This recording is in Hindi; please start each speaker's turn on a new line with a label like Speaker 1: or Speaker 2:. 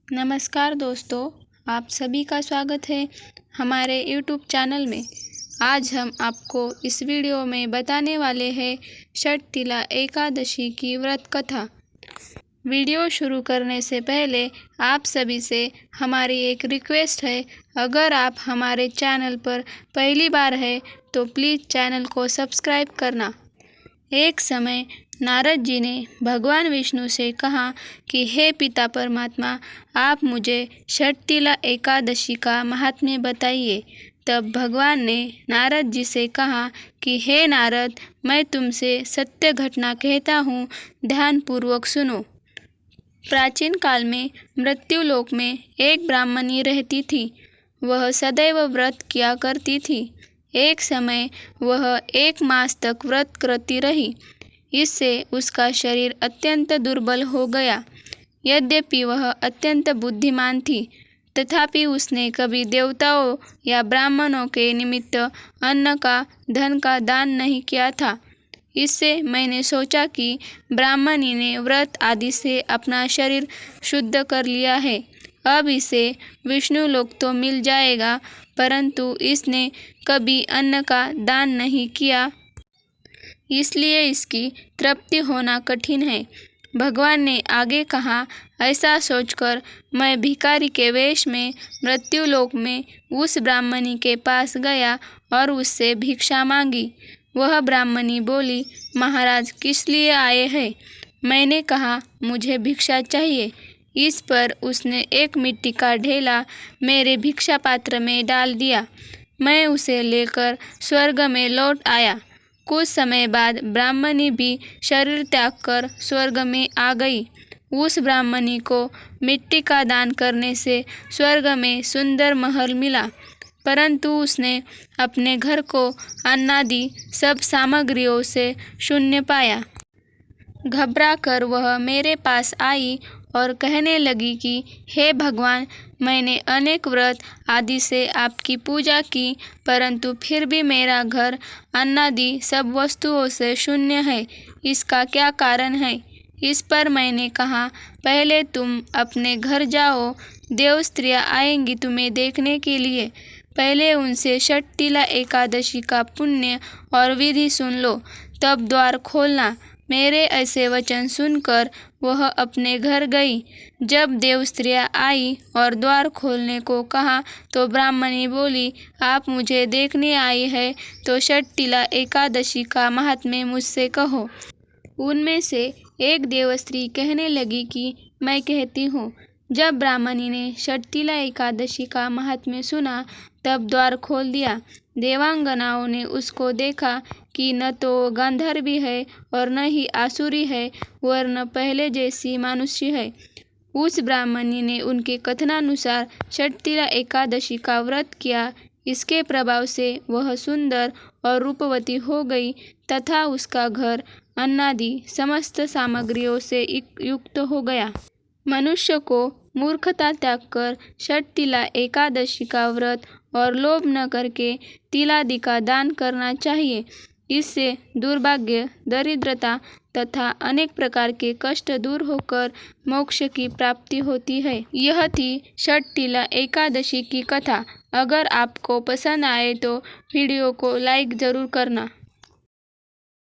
Speaker 1: नमस्कार दोस्तों, आप सभी का स्वागत है हमारे YouTube चैनल में। आज हम आपको इस वीडियो में बताने वाले हैं षटतिला एकादशी की व्रत कथा। वीडियो शुरू करने से पहले आप सभी से हमारी एक रिक्वेस्ट है, अगर आप हमारे चैनल पर पहली बार है तो प्लीज़ चैनल को सब्सक्राइब करना। एक समय नारद जी ने भगवान विष्णु से कहा कि हे पिता परमात्मा, आप मुझे षटतिला एकादशी का महात्म्य बताइए। तब भगवान ने नारद जी से कहा कि हे नारद, मैं तुमसे सत्य घटना कहता हूँ, ध्यानपूर्वक सुनो। प्राचीन काल में मृत्युलोक में एक ब्राह्मणी रहती थी। वह सदैव व्रत किया करती थी। एक समय वह 1 मास तक व्रत करती रही। इससे उसका शरीर अत्यंत दुर्बल हो गया। यद्यपि वह अत्यंत बुद्धिमान थी, तथापि उसने कभी देवताओं या ब्राह्मणों के निमित्त अन्न का, धन का दान नहीं किया था। इससे मैंने सोचा कि ब्राह्मणी ने व्रत आदि से अपना शरीर शुद्ध कर लिया है, अब इसे विष्णु लोक तो मिल जाएगा, परंतु इसने कभी अन्न का दान नहीं किया, इसलिए इसकी तृप्ति होना कठिन है। भगवान ने आगे कहा, ऐसा सोचकर मैं भिखारी के वेश में मृत्युलोक में उस ब्राह्मणी के पास गया और उससे भिक्षा मांगी। वह ब्राह्मणी बोली, महाराज किस लिए आए हैं? मैंने कहा, मुझे भिक्षा चाहिए। इस पर उसने एक मिट्टी का ढेला मेरे भिक्षा पात्र में डाल दिया। मैं उसे लेकर स्वर्ग में लौट आया। कुछ समय बाद ब्राह्मणी भी शरीर त्याग कर स्वर्ग में आ गई। उस ब्राह्मणी को मिट्टी का दान करने से स्वर्ग में सुंदर महल मिला, परंतु उसने अपने घर को अन्नादि सब सामग्रियों से शून्य पाया। घबरा कर वह मेरे पास आई और कहने लगी कि हे भगवान, मैंने अनेक व्रत आदि से आपकी पूजा की, परंतु फिर भी मेरा घर अन्नादि सब वस्तुओं से शून्य है। इसका क्या कारण है? इस पर मैंने कहा, पहले तुम अपने घर जाओ, देव स्त्रियाँ आएंगी तुम्हें देखने के लिए। पहले उनसे षटतिला एकादशी का पुण्य और विधि सुन लो, तब द्वार खोलना। मेरे ऐसे वचन सुनकर वह अपने घर गई। जब देव स्त्रियाँ आई और द्वार खोलने को कहा तो ब्राह्मणी बोली, आप मुझे देखने आई है तो षटतिला एकादशी का महात्म्य मुझसे कहो। उनमें से एक देवस्त्री कहने लगी कि मैं कहती हूँ। जब ब्राह्मणी ने षटतिला एकादशी का महात्म्य सुना, तब द्वार खोल दिया। देवांगनाओं ने उसको देखा कि न तो गांधारी है और न ही आसुरी है, वरन पहले जैसी मनुष्य है। उस ब्राह्मणी ने उनके कथनानुसार षटतिला एकादशी का व्रत किया। इसके प्रभाव से वह सुंदर और रूपवती हो गई तथा उसका घर अन्नादि समस्त सामग्रियों से युक्त हो गया। मनुष्य को मूर्खता त्याग कर षटतिला एकादशी का व्रत और लोभ न करके तिलादि का दान करना चाहिए। इससे दुर्भाग्य, दरिद्रता तथा अनेक प्रकार के कष्ट दूर होकर मोक्ष की प्राप्ति होती है। यह थी षटतिला एकादशी की कथा। अगर आपको पसंद आए तो वीडियो को लाइक ज़रूर करना।